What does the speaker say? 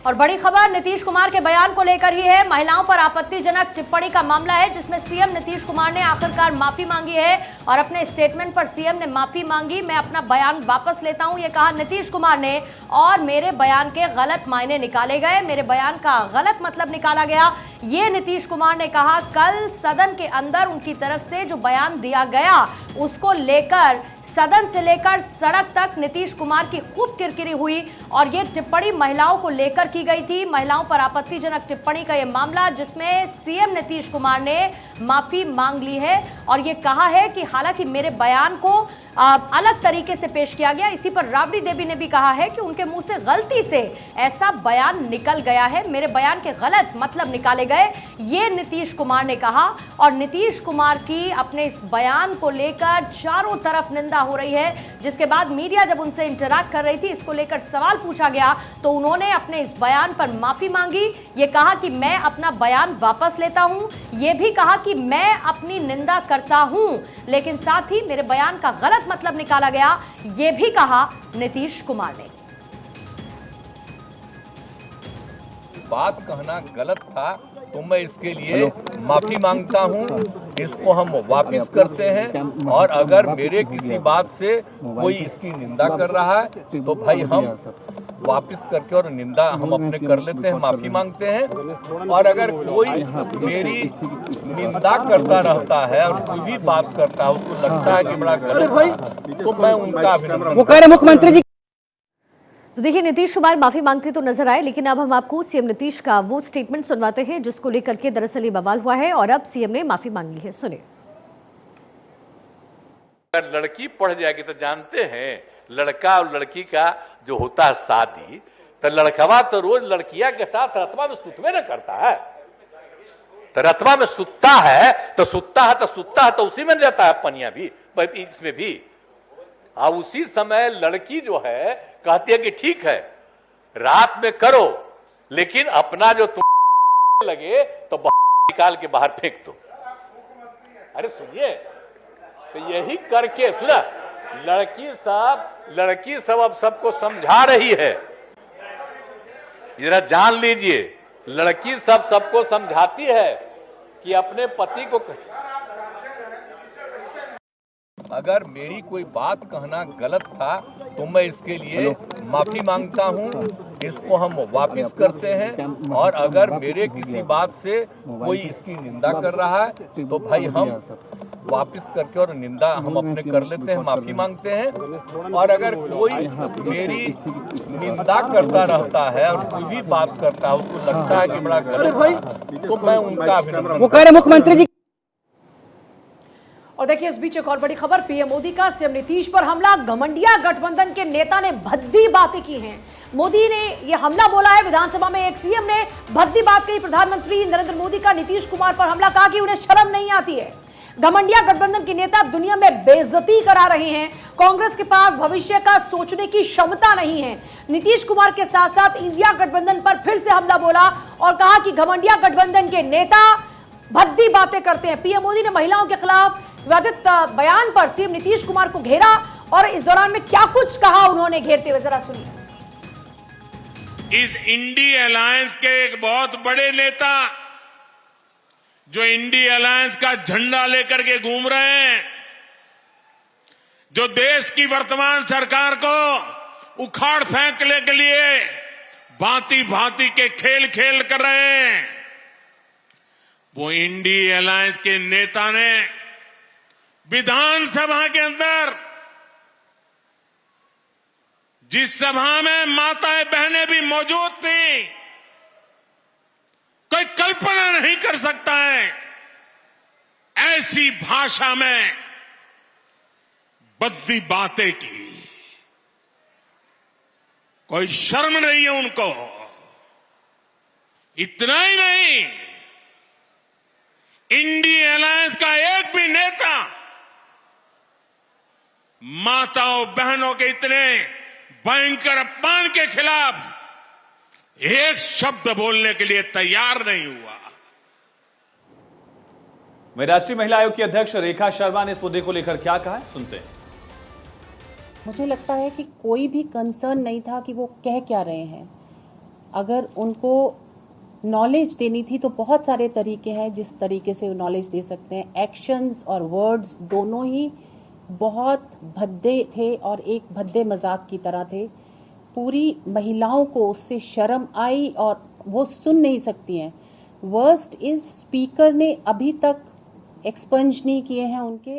और बड़ी खबर नीतीश कुमार के बयान को लेकर ही है। महिलाओं पर आपत्तिजनक टिप्पणी का मामला है, जिसमें सीएम नीतीश कुमार ने आखिरकार माफी मांगी है और अपने स्टेटमेंट पर सीएम ने माफी मांगी। मैं अपना बयान वापस लेता हूं, ये कहा नीतीश कुमार ने। और मेरे बयान के गलत मायने निकाले गए, मेरे बयान का गलत मतलब निकाला गया, ये नीतीश कुमार ने कहा। कल सदन के अंदर उनकी तरफ से जो बयान दिया गया उसको लेकर सदन से लेकर सड़क तक नीतीश कुमार की खूब किरकिरी हुई और ये टिप्पणी महिलाओं को लेकर की गई थी। महिलाओं पर आपत्तिजनक टिप्पणी का ये मामला, जिसमें सीएम नीतीश कुमार ने माफी मांग ली है और ये कहा है कि हालांकि मेरे बयान को अलग तरीके से पेश किया गया। इसी पर राबड़ी देवी ने भी कहा है कि उनके मुंह से गलती से ऐसा बयान निकल गया है, मेरे बयान के गलत मतलब निकाले गए, ये नीतीश कुमार ने कहा। और नीतीश कुमार की अपने इस बयान को लेकर चारों तरफ निंदा हो रही है, जिसके बाद मीडिया जब उनसे इंटरैक्ट कर रही थी, इसको लेकर सवाल पूछा गया तो उन्होंने अपने इस बयान पर माफी मांगी। ये कहा कि मैं अपना बयान वापस लेता हूं, ये भी कहा कि मैं अपनी निंदा करता हूं, लेकिन साथ ही मेरे बयान का गलत मतलब निकाला गया, यह भी कहा नीतीश कुमार ने। बात कहना गलत था तो मैं इसके लिए माफी मांगता हूं। इसको हम वापस करते हैं और अगर मेरे किसी बात से कोई इसकी निंदा कर रहा है तो भाई हम वापस करके और निंदा हम अपने कर लेते हैं, माफी मांगते हैं। और अगर कोई मेरी निंदा करता रहता है और कोई भी बात करता है, उसको लगता है कि बड़ा गलत है, तो मैं उनका अभिनंदन। वो कह रहे मुख्यमंत्री जी। तो देखिए, नीतीश कुमार माफी मांगते तो नजर आए, लेकिन अब हम आपको सीएम नीतीश का वो स्टेटमेंट सुनवाते हैं जिसको लेकर के दरअसल ये बवाल हुआ है और अब सीएम ने माफी मांगी है। सुनिए। अगर लड़की पढ़ जाएगी तो जानते हैं लड़का और लड़की का जो होता है शादी, तो लड़कवा तो रोज लड़किया के साथ रतवा में सुतवे न करता है, तो रतवा में सुतता है तो सुतता है तो उसी में रहता है पनिया भी, इसमें भी। अब उसी समय लड़की जो है कहती है कि ठीक है रात में करो, लेकिन अपना जो तुम लगे तो निकाल के बाहर फेंक दो। अरे सुनिए, तो यही करके सुना, लड़की सब अब सबको समझा रही है। जरा जान लीजिए, लड़की सबको समझाती है कि अपने पति को। अगर मेरी कोई बात कहना गलत था तो मैं इसके लिए माफी मांगता हूं। इसको हम वापस करते हैं और अगर मेरे किसी बात से कोई इसकी निंदा कर रहा है तो भाई हम वापस करके और निंदा हम अपने कर लेते हैं, माफी मांगते हैं। और अगर कोई मेरी निंदा करता रहता है और कोई भी बात करता है, उसको लगता है कि बड़ा गलत है, तो मैं उनका अभिनंदन। वो कह रहे मुख्यमंत्री जी। और देखिए, इस बीच एक और बड़ी खबर, पीएम मोदी का सीएम नीतीश पर हमला। घमंडिया गठबंधन के नेता ने भद्दी बातें की हैं। मोदी ने यह हमला बोला है। विधानसभा में एक सीएम ने भद्दी बात कही। प्रधानमंत्री नरेंद्र मोदी का नीतीश कुमार पर हमला, कहा कि उन्हें शर्म नहीं आती है। घमंडिया गठबंधन के नेता दुनिया में बेइज्जती करा रहे हैं। कांग्रेस के पास भविष्य का सोचने की क्षमता नहीं है। नीतीश कुमार के साथ साथ इंडिया गठबंधन पर फिर से हमला बोला और कहा कि घमंडिया गठबंधन के नेता भद्दी बातें करते हैं। पीएम मोदी ने महिलाओं के खिलाफ विवादित बयान पर सीएम नीतीश कुमार को घेरा और इस दौरान में क्या कुछ कहा उन्होंने घेरते हुए, जरा सुनिए। इस इंडी अलायंस के एक बहुत बड़े नेता जो इंडी अलायंस का झंडा लेकर के घूम रहे हैं, जो देश की वर्तमान सरकार को उखाड़ फेंकने के लिए भांति भांति के खेल कर रहे हैं, वो इंडी अलायंस के नेता ने विधानसभा के अंदर, जिस सभा में माताएं बहनें भी मौजूद थी, कोई कल्पना नहीं कर सकता है ऐसी भाषा में भद्दी बातें की। कोई शर्म नहीं है उनको। इतना ही नहीं, इंडी अलायंस का एक भी नेता माताओं बहनों के इतने भयंकर अपमान के खिलाफ एक शब्द बोलने के लिए तैयार नहीं हुआ। वहीं राष्ट्रीय महिला आयोग की अध्यक्ष रेखा शर्मा ने इस मुद्दे को लेकर क्या कहा है, सुनते हैं। मुझे लगता है कि कोई भी कंसर्न नहीं था कि वो कह क्या रहे हैं। अगर उनको नॉलेज देनी थी तो बहुत सारे तरीके हैं जिस तरीके से वो नॉलेज दे सकते हैं। एक्शंस और वर्ड्स दोनों ही बहुत भद्दे थे और एक भद्दे मजाक की तरह थे। पूरी महिलाओं को उससे शर्म आई और वो सुन नहीं सकती हैं। वर्स्ट इज स्पीकर ने अभी तक एक्सपंज नहीं किए हैं उनके।